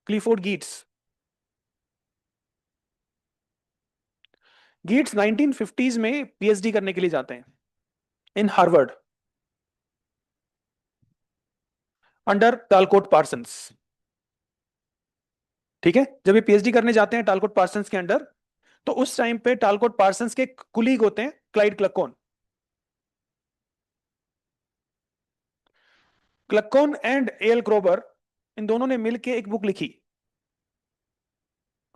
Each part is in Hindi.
क्लिफोर्ड गीट्स। गीट्स 1950s में पीएचडी करने के लिए जाते हैं इन हार्वर्ड अंडर टालकोट पार्सन्स। ठीक है, जब ये पीएचडी करने जाते हैं टालकोट पार्सन्स के अंडर, तो उस टाइम पे टालकोट पार्सन्स के कुलीग होते हैं क्लाइड क्लक्कोन। क्लक्कोन एंड एल क्रोबर, इन दोनों ने मिलकर एक बुक लिखी,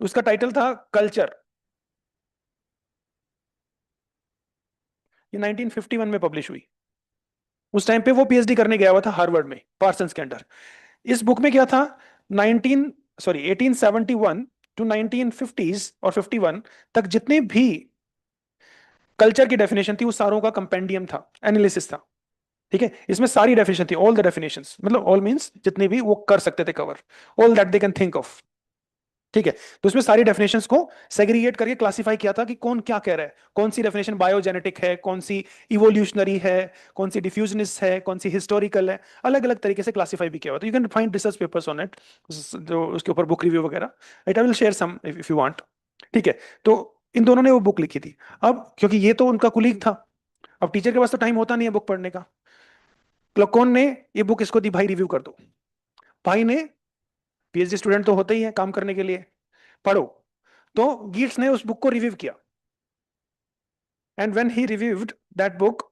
उसका टाइटल था कल्चर। ये 1951 में पब्लिश हुई। उस टाइम पे वो पीएचडी करने गया हुआ था हार्वर्ड में पार्सन्स के अंडर। इस बुक में क्या था, 1871 टू 1950s और 51 तक जितने भी कल्चर की डेफिनेशन थी, वो सारों का कंपेंडियम था, एनालिसिस था। ठीक है, इसमें सारी डेफिनेशन थी, ऑल द डेफिनेशंस, मतलब ऑल मींस जितने भी वो कर सकते थे cover, all that they can think of. ठीक है, तो उसमें सारी डेफिनेशंस को सेग्रीगेट करके क्लासिफाई किया था कि कौन क्या कह रहा है, कौन सी डेफिनेशन बायोजेनेटिक है, कौन सी इवोल्यूशनरी है, कौन सी डिफ्यूजनिस्ट है, कौन सी हिस्टोरिकल है। अलग अलग तरीके से क्लासिफाई भी किया हुआ था। You can find research papers on it, जो उसके ऊपर बुक रिव्यू वगैरह, right, I will share some if you want. ठीक है, तो इन दोनों ने वो बुक लिखी थी। अब क्योंकि ये तो उनका कुलीग था, अब टीचर के पास तो टाइम होता नहीं है बुक पढ़ने का। क्लकोन ने ये बुक इसको दी, भाई रिव्यू कर दो। भाई ने, पीएचडी स्टूडेंट तो होते ही है काम करने के लिए, पढ़ो। तो गीट्स ने उस बुक को रिव्यू किया, and when he reviewed that book,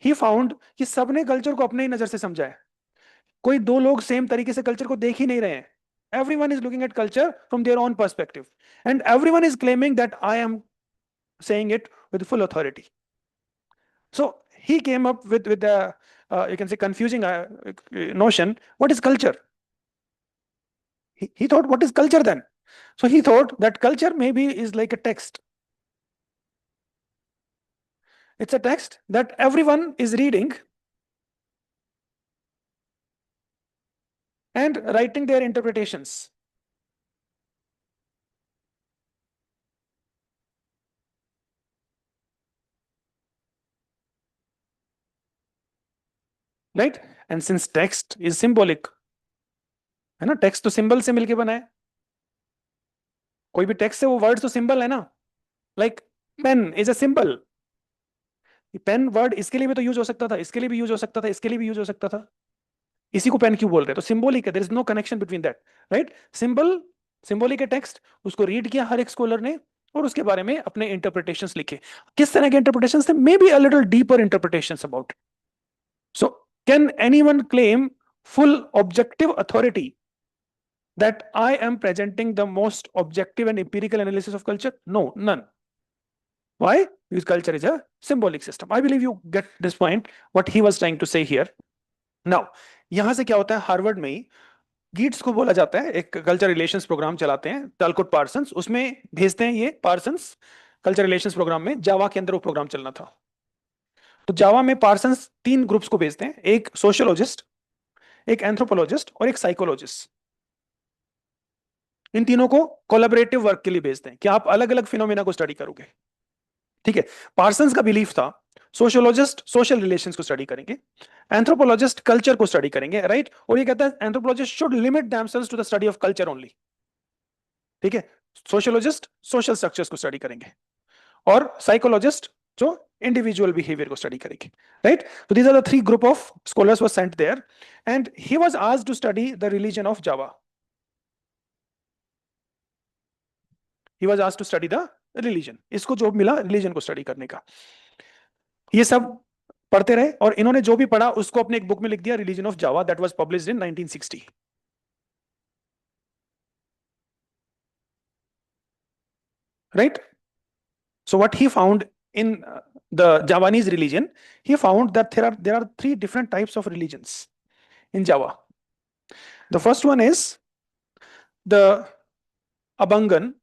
he found कि सबने कल्चर को अपने ही नजर से समझा है। कोई दो लोग सेम तरीके से कल्चर को देख ही नहीं रहे हैं। Everyone is looking at culture from their own perspective, and everyone is claiming that I am saying it with full authority. So he came up with the you can say confusing notion, what is culture? He thought, what is culture then? So he thought that culture maybe is like a text. It's a text that everyone is reading and writing their interpretations. Right? And since text is symbolic, है ना, टेक्स्ट तो सिंबल से मिलके बना है। कोई भी टेक्स्ट है वो वर्ड तो सिंबल है ना। Like pen is a symbol. Pen word इसके लिए भी तो यूज हो सकता था, इसके लिए भी यूज हो सकता था, इसके लिए भी यूज हो सकता था। इसी को पेन क्यों बोल रहे हैं? तो सिंबॉलिक है, there is no connection between that, right. Symbol, symbolic है टेक्स्ट, उसको रीड किया हर एक स्कॉलर ने, और उसके बारे में अपने इंटरप्रिटेशंस लिखे। किस तरह के इंटरप्रिटेशंस थे? May be a little deeper interpretations about. So can anyone claim full objective authority that I am presenting the most objective and empirical analysis of culture? No, none. Why? Because culture is a symbolic system. I believe you get this point, what he was trying to say here. Now, यहां से क्या होता है, हार्वर्ड में ही गीट्स को बोला जाता है, एक कल्चर रिलेशंस प्रोग्राम चलाते हैं टालकोट पार्सन्स, उसमें भेजते हैं ये पार्सन्स कल्चर रिलेशंस प्रोग्राम में। जावा के अंदर वो प्रोग्राम चलना था। तो जावा में पार्सन्स तीन ग्रुप्स को भेजते हैं, एक सोशियोलॉजिस्ट, एक एंथ्रोपोलॉजिस्ट और एक साइकोलॉजिस्ट। इन तीनों को कोलैबोरेटिव वर्क के लिए भेजते हैं कि आप अलग अलग फिनोमिना को स्टडी करोगे। ठीक है, पार्सन्स का बिलीफ था सोशियोलॉजिस्ट सोशल रिलेशंस को स्टडी करेंगे, एंथ्रोपोलॉजिस्ट कल्चर को स्टडी करेंगे, राइट। और ये कहता है anthropologist should limit themselves to the study of culture only. ठीक है, सोशियोलॉजिस्ट सोशल स्ट्रक्चर्स को स्टडी करेंगे, और साइकोलॉजिस्ट जो इंडिविजुअल बिहेवियर को स्टडी करेंगे, राइट। तो these are the three group of scholars was sent there, and he was asked to study the religion of Java. He was asked to study the religion, इसको जॉब मिला रिलीजन को स्टडी करने का। ये सब पढ़ते रहे, और इन्होंने जो भी पढ़ा उसको अपने एक बुक में लिख दिया, religion of Java, that was published in 1960। Right. So what he found in the Javanese religion, he found that there are three different types of religions in Java. The first one is the Abangan,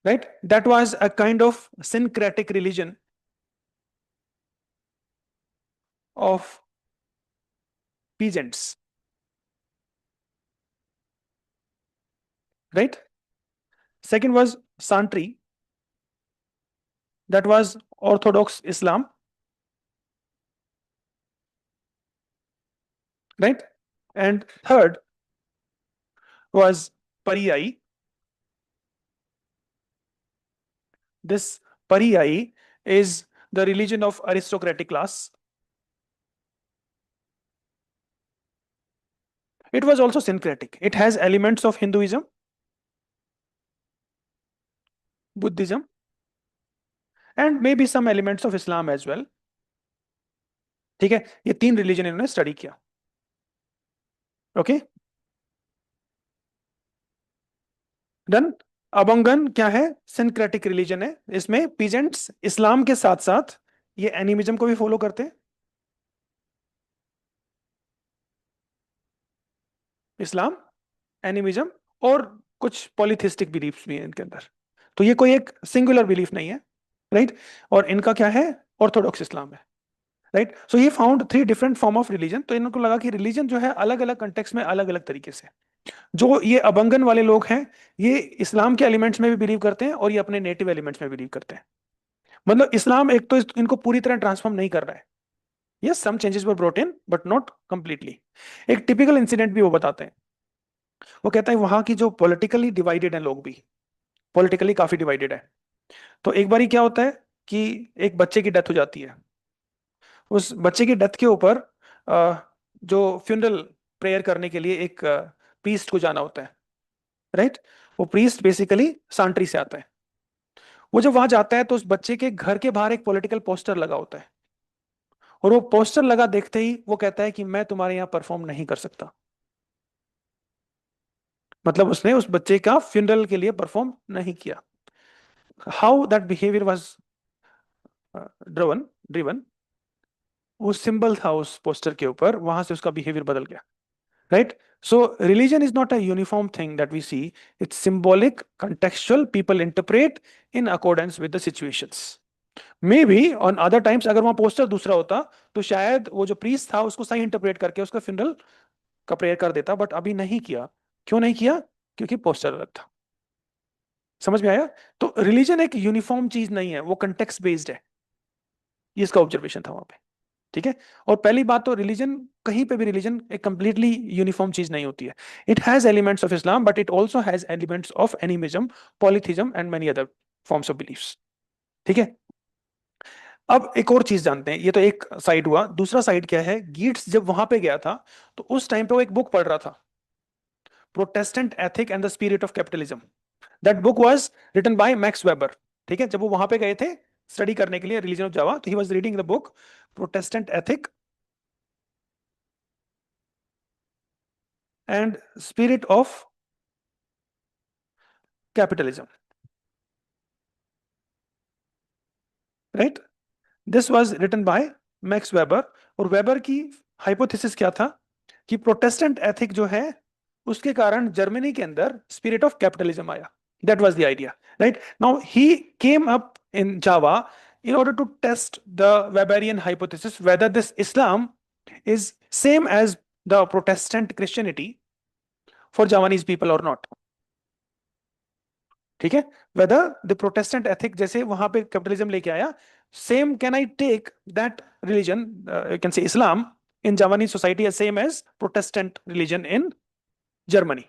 right? That was a kind of syncretic religion of peasants, right? Second was Santri, that was Orthodox Islam. right? And third was Pariyai. This Pariyai is the religion of aristocratic class. It was also syncretic. It has elements of Hinduism, Buddhism, and maybe some elements of Islam as well. ठीक है, ये तीन रिलीजन इन्होंने स्टडी किया. Okay, done. अबंगन क्या है? सिंक्रेटिक रिलीजन है. इसमें पीजेंट्स इस्लाम के साथ साथ ये एनिमिज्म को भी फॉलो करते हैं. इस्लाम, एनिमिज्म और कुछ पॉलीथिस्टिक बिलीफ्स भी हैं इनके अंदर. तो ये कोई एक सिंगुलर बिलीफ नहीं है, राइट? और इनका क्या है? ऑर्थोडॉक्स इस्लाम है, राइट? सो ये found three different form of religion. तो इनको लगा कि रिलीजन जो है अलग अलग कंटेक्स्ट में अलग अलग तरीके से. जो ये अबंगन वाले लोग हैं, ये इस्लाम के एलिमेंट्स में भी बिलीव करते हैं और ये अपने नेटिव एलिमेंट्स में बिलीव करते हैं. मतलब इस्लाम एक तो इनको पूरी तरह ट्रांसफॉर्म नहीं कर रहा है. Yes, some changes were brought in but not completely. एक टिपिकल इंसिडेंट भी वो बताते हैं. वो कहता है वहां की जो पॉलिटिकली डिवाइडेड है, लोग भी पॉलिटिकली काफी डिवाइडेड है. तो एक बारी क्या होता है कि एक बच्चे की डेथ हो जाती है. उस बच्चे की डेथ के ऊपर जो फ्यूनरल प्रेयर करने के लिए एक प्रीस्ट को जाना होता है, राइट? वो प्रीस्ट बेसिकली सांट्री से आता है. वो जब वहां जाता है तो उस बच्चे के घर के बाहर एक पॉलिटिकल पोस्टर लगा होता है. और वो पोस्टर लगा देखते ही वो कहता है कि मैं तुम्हारे यहाँ परफॉर्म नहीं कर सकता. मतलब उसने उस बच्चे का फ्यूनरल के लिए परफॉर्म नहीं किया. How that behaviour was driven driven वो सिंबल था उस पोस्टर के ऊपर, वहां से उसका बिहेवियर बदल गया, right? So religion is not a uniform thing that we see. It's symbolic, contextual, people interpret in accordance with the situations. Maybe on other times अगर वहां पोस्टर दूसरा होता तो शायद वो जो प्रीस्ट था उसको सही इंटरप्रेट करके उसका फ्यूनरल का प्रेयर कर देता, बट अभी नहीं किया. क्यों नहीं किया? क्योंकि पोस्टर अलग था. समझ में आया? तो रिलीजन एक यूनिफॉर्म चीज नहीं है, वो कंटेक्स्ट बेस्ड है. ये इसका ऑब्जर्वेशन था वहां पे. ठीक है. और पहली बात तो रिलीजन, कहीं पे भी रिलीजन एक कंप्लीटली यूनिफॉर्म चीज नहीं होती है. It has elements of Islam but it also has elements of animism, polytheism and many other forms of beliefs. ठीक है. अब एक और चीज जानते हैं. ये तो एक साइड हुआ. दूसरा साइड क्या है? गीट्स जब वहां पे गया था तो उस टाइम पे वो एक बुक पढ़ रहा था, Protestant ethic and the spirit of capitalism. That book was written by Max Weber. ठीक है. जब वो वहां पे गए थे स्टडी करने के लिए रिलीजन ऑफ जावा, तो he was reading the book Protestant ethic and spirit of capitalism, right? This was written by Max Weber. और वेबर की हाइपोथेसिस क्या था कि प्रोटेस्टेंट एथिक जो है उसके कारण जर्मनी के अंदर स्पिरिट ऑफ कैपिटलिज्म आया. That was the idea, right? Now he came up in Java in order to test the Weberian hypothesis whether this Islam is same as the Protestant Christianity for Javanese people or not. ठीक है. वेदर द प्रोटेस्टेंट एथिक जैसे वहां पे कैपिटलिज्म लेके आया, same can I take that religion, you can say Islam in Javanese society as same as Protestant religion in Germany.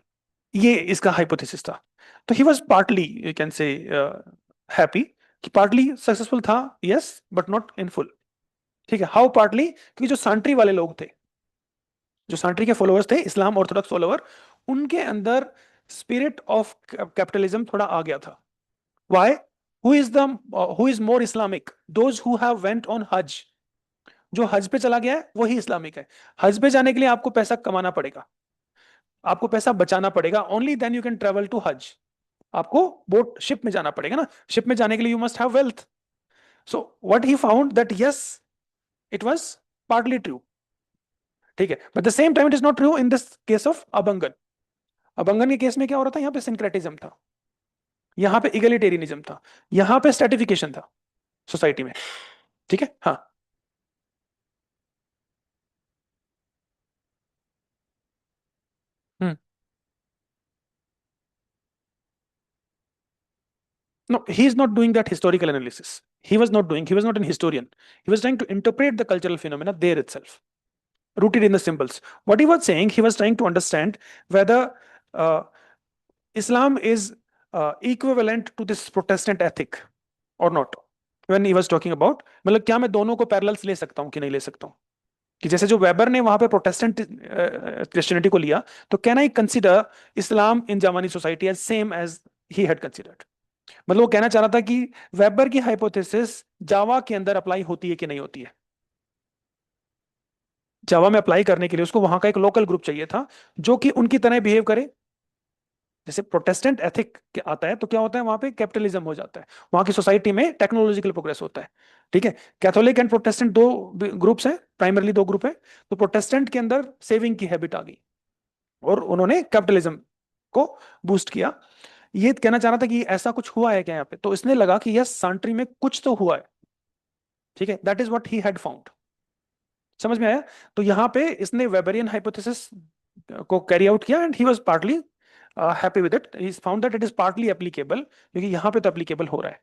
ये इसका हाइपोथेसिस था. तो he was partly, you can say, happy कि पार्टली सक्सेसफुल था. Yes, but not in full. ठीक है. How partly? क्योंकि जो सांट्री वाले लोग थे, जो सांट्री के फॉलोअर्स थे, इस्लाम ऑर्थोडॉक्स फॉलोअर, उनके अंदर स्पिरिट ऑफ कैपिटलिज्म थोड़ा आ गया था. Why? Who is more Islamic? Those who have went on Hajj. जो हज पे चला गया है वही इस्लामिक है. हज पे जाने के लिए आपको पैसा कमाना पड़ेगा, आपको पैसा बचाना पड़ेगा. Only then you can travel to हज. आपको बोट शिप में जाना पड़ेगा ना. शिप में जाने के लिए you must have wealth. So what he found that yes, it was partly true. ठीक है. But the same time it is not true in this case of abangan. Abangan के केस में क्या हो रहा था? यहाँ पे सिंक्रेटिज्म था, यहाँ पे इगलिटेरियनिज्म था, यहाँ पे स्ट्रेटिफिकेशन था सोसाइटी में. ठीक है. हाँ. हम्म. No, he is not doing that historical analysis. He was not an historian. He was trying to interpret the cultural phenomena there itself. rooted in the symbols. What he was saying, he was trying to understand whether uh, Islam is equivalent to this Protestant ethic or not. When he was talking about, मतलब क्या मैं दोनों को पैरेलल्स ले सकता हूँ कि नहीं ले सकता हूँ, कि जैसे जो वेबर ने वहां पे प्रोटेस्टेंट क्रिश्चियनिटी को लिया, तो can I consider Islam in Javanese society as same as he had considered. मतलब वो कहना चाह रहा था कि वेबर की हाइपोथेसिस जावा के अंदर अप्लाई होती है कि नहीं होती है। जावा में अप्लाई करने के लिए उसको वहां का एक लोकल ग्रुप चाहिए था जो कि उनकी तरह बिहेव करे। जैसे प्रोटेस्टेंट एथिक आता है तो क्या होता है, वहां पे कैपिटलिज्म हो जाता है, वहां की सोसाइटी में टेक्नोलॉजिकल प्रोग्रेस होता है। ठीक है, कैथोलिक एंड प्रोटेस्टेंट दो ग्रुप्स हैं, प्राइमरली दो ग्रुप है। तो प्रोटेस्टेंट के अंदर सेविंग की हैबिट आ गई और उन्होंने कैपिटलिज्म को बूस्ट किया। ये कहना चाह रहा था कि ऐसा कुछ हुआ है क्या यहाँ पे, तो इसने लगा कि यस सांट्री में कुछ तो हुआ है। ठीक है, that is what he had found. समझ में आया? तो यहाँ पे इसने वेबरियन हाइपोथेसिस को कैरी आउट किया and he was partly happy with it, he found that it is partly applicable, क्योंकि यहाँ पे तो एप्लीकेबल हो रहा है।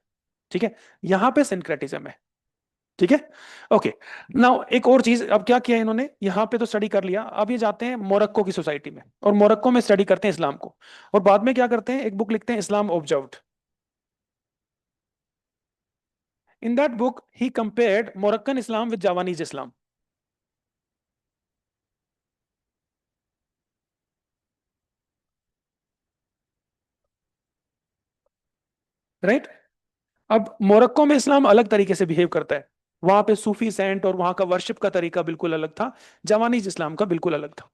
ठीक है, यहाँ पे सिंक्रेटिज्म है। ठीक है, ओके। नाउ एक और चीज, अब क्या किया इन्होंने, यहाँ पे तो स्टडी कर लिया, अब ये जाते हैं मोरक्को की सोसाइटी में और मोरक्को में स्टडी करते हैं इस्लाम को। और बाद में क्या करते हैं, एक बुक लिखते हैं Islam observed. In that book he compared Moroccan Islam with Javanese Islam. Right, अब मोरक्को में इस्लाम अलग तरीके से बिहेव करता है, वहां पे सूफी सेंट और वहां का वर्शिप का तरीका बिल्कुल अलग था, जावानीज इस्लाम का बिल्कुल अलग था।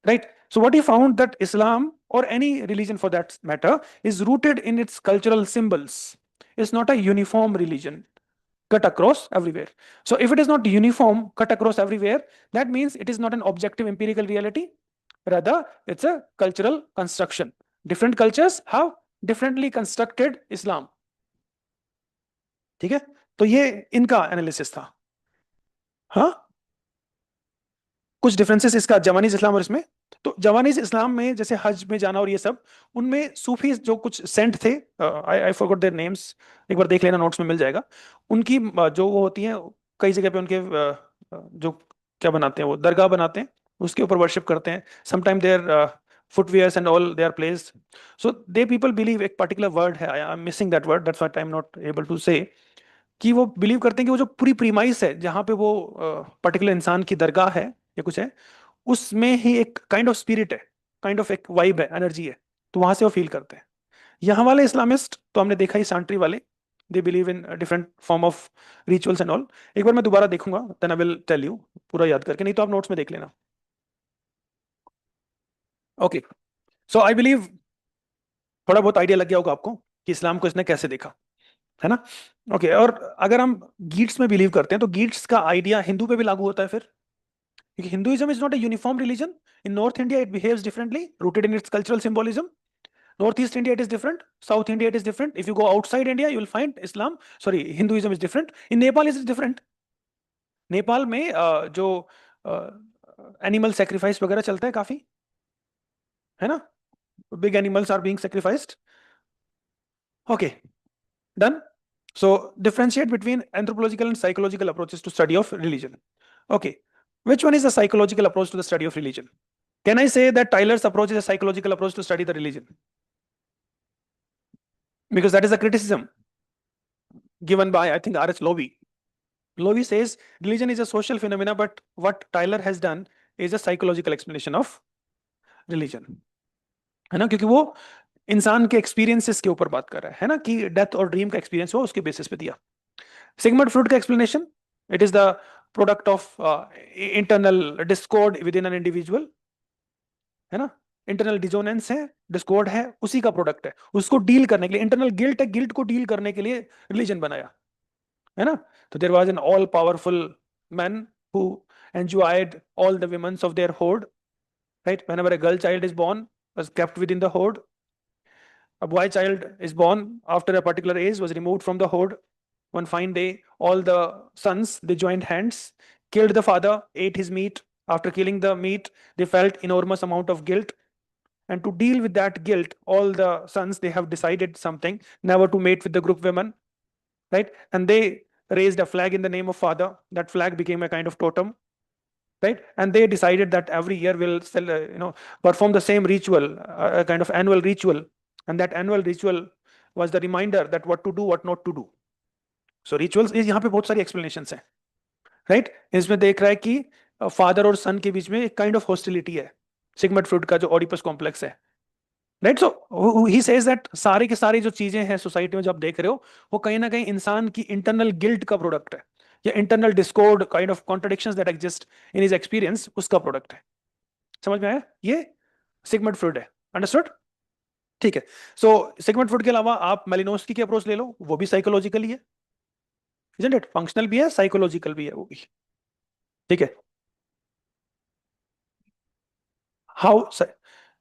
Right, so what he found that Islam or any religion for that matter is rooted in its cultural symbols. It's not a uniform religion cut across everywhere. So if it is not uniform cut across everywhere, that means it is not an objective empirical reality, rather it's a cultural construction. Different cultures have differently constructed Islam. ठीक है, तो ये इनका एनालिसिस था। हाँ, कुछ डिफरेंसेस इसका जवानीज इस्लाम और इसमें। तो जवानीज इस्लाम में जैसे हज में जाना और ये सब, उनमें सूफी जो कुछ सेंट थे, आई आई फॉरगॉट देयर नेम्स, एक बार देख लेना नोट्स में मिल जाएगा। उनकी जो वो होती हैं, कई जगह पे उनके जो क्या बनाते हैं, वो दरगाह बनाते हैं, उसके ऊपर वर्शिप करते हैं। Sometime their footwears and all they are placed, so they people believe, एक पर्टिकुलर वर्ड है, I am missing that word, that's why I am not able to say, कि वो बिलीव करते हैं कि वो जो पूरी प्रीमाइस है जहाँ पे वो पर्टिकुलर इंसान की दरगाह है या कुछ है, उसमें ही एक काइंड ऑफ स्पिरिट है, काइंड ऑफ एक वाइब है, एनर्जी है, तो वहां से वो फील करते हैं। यहाँ वाले इस्लामिस्ट तो हमने देखा ही, सांट्री वाले, they believe in different form of rituals and all. एक बार मैं दोबारा देखूंगा, then I will tell you पूरा याद करके, नहीं तो आप नोट्स में देख लेना। ओके, सो आई बिलीव थोड़ा बहुत आइडिया लग गया होगा आपको कि इस्लाम को इसने कैसे देखा, है ना? ओके, और अगर हम गीट्स में बिलीव करते हैं तो गीट्स का आइडिया हिंदू पे भी लागू होता है फिर, क्योंकि Hinduism is not a uniform religion. In north India it behaves differently, rooted in its cultural symbolism. Northeast India it is different, South India it is different. If you go outside India, you will find Islam, sorry, Hinduism is different. In Nepal is different. Nepal में जो एनिमल सेक्रीफाइस वगैरह चलता है काफी, है ना? Big animals are being sacrificed. Okay, done. So differentiate between anthropological and psychological approaches to study of religion. Okay, which one is the psychological approach to the study of religion? Can I say that Tyler's approach is a psychological approach to study the religion? Because that is a criticism given by, I think, R.H. Lowy. Lowy says religion is a social phenomena, but what Tyler has done is a psychological explanation of religion. है ना, क्योंकि वो इंसान के एक्सपीरियंसेस के ऊपर बात कर रहा है ना, कि डेथ और ड्रीम का एक्सपीरियंस हुआ उसके बेसिस पे दिया। सिगमंड फ्रूड का explanation, it is the product of internal Discord with in an individual, है ना? इंटरनल डिजोनेंस है, डिस्कॉर्ड है, उसी का प्रोडक्ट है। उसको डील करने के लिए, इंटरनल गिल्ट है, गिल्ट को डील करने के लिए रिलीजन बनाया, है ना? तो there was an all powerful man who enjoyed all the women of their horde, right? Whenever a girl child is born, was kept within the horde. A boy child is born after a particular age, was removed from the horde. One fine day, all the sons, they joined hands, killed the father, ate his meat. After killing the meat, they felt enormous amount of guilt. And to deal with that guilt, all the sons, they have decided something, never to mate with the group women, right? And they raised a flag in the name of father. That flag became a kind of totem. right? And they decided that every year we'll perform the same ritual, a kind of annual ritual, and that annual ritual was the reminder that what to do, what not to do. So rituals is यहाँ पे बहुत सारी explanations हैं, right? इसमें देख रहा है कि फादर और सन के बीच में एक काइंड ऑफ हॉस्टिलिटी है, सिगमंड फ्रूड का जो ऑडिपस कॉम्प्लेक्स है, right? So he says that सारे के सारी जो चीजें हैं सोसाइटी में जो आप देख रहे हो, वो कहीं ना कहीं इंसान की इंटरनल गिल्ट का प्रोडक्ट है, या internal Discord, kind of contradictions that exist in his experience, उसका प्रोडक्ट है। समझ में आया? ये सिगमंड फ्रूड है। अंडरस्टूड? ठीक है। सो सिगमंड फ्रूड के अलावा आप मेलिनोस्की की अप्रोच ले लो, वो भी साइकोलॉजिकली है, इजंट इट? फंक्शनल भी है, साइकोलॉजिकल भी है वो भी। ठीक है। हाउ?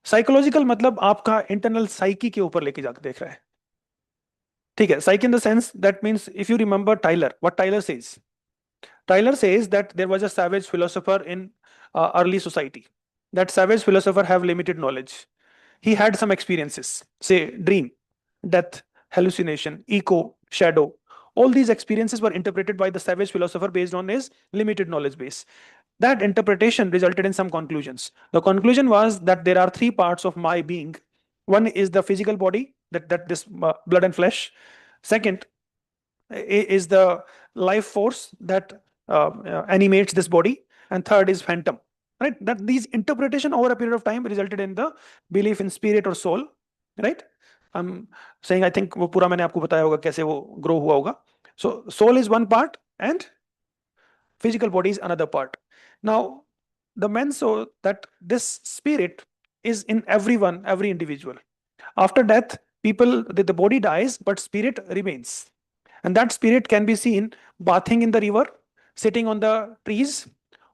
साइकोलॉजिकल मतलब आपका इंटरनल साइकी के ऊपर लेके जाकर देख रहा है। ठीक है। Psyche in the sense that means if you remember Tyler, what Tyler says, Tyler says that there was a savage philosopher in early society. That savage philosopher have limited knowledge. He had some experiences, say dream, death, hallucination, echo, shadow. All these experiences were interpreted by the savage philosopher based on his limited knowledge base. That interpretation resulted in some conclusions. The conclusion was that there are three parts of my being. One is the physical body, that this blood and flesh. Second is the life force that animates this body, and third is phantom, right? That these interpretation over a period of time resulted in the belief in spirit or soul, right? I'm saying, I think वो पूरा मैंने आपको बताया होगा कैसे वो grow हुआ होगा. So soul is one part and physical body is another part. Now the men saw that this spirit is in everyone, every individual. After death, the body dies, but spirit remains. And that spirit can be seen bathing in the river, sitting on the trees,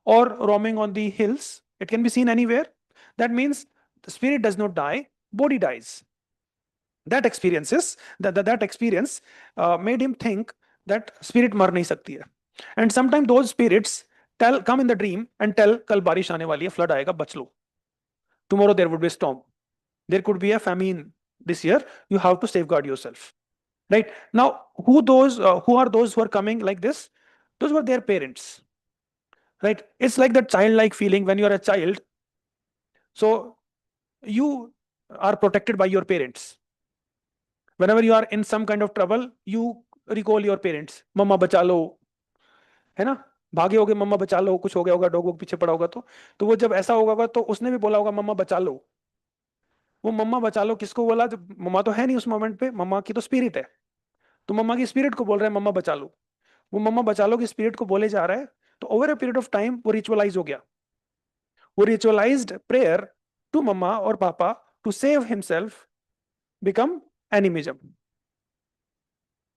or roaming on the hills. It can be seen anywhere. That means the spirit does not die, body dies. That experience made him think that spirit मर नहीं सकती है. And sometimes those spirits come in the dream and tell, कल बारिश आने वाली है, flood आएगा, बच लो. Tomorrow there would be a storm. There could be a famine this year. You have to safeguard yourself. Right? Now, who are those who are coming like this? Those were their parents. Right? It's like that childlike feeling when you are a child. So you are protected by your parents. Whenever you are in some kind of trouble, you recall your parents. मम्मा बचा लो, है ना? भागे होगे, मम्मा बचा लो, कुछ हो गया होगा, डॉग पीछे पड़ा होगा, तो वो जब ऐसा होगा तो उसने भी बोला होगा मम्मा बचा लो. वो मम्मा बचा लो किसको बोला? जब मम्मा तो है नहीं उस मोमेंट पे, मम्मा की तो स्पिरिट है, तो मम्मा की स्पिरिट को बोल रहा है मम्मा बचा लो. वो मम्मा बचा लो की स्पिरिट को बोले जा रहा है. तो over a period of time वो रिचुअलाइज हो गया. वो रिचुअलाइज्ड प्रेयर टू मम्मा और पापा to save himself become animism.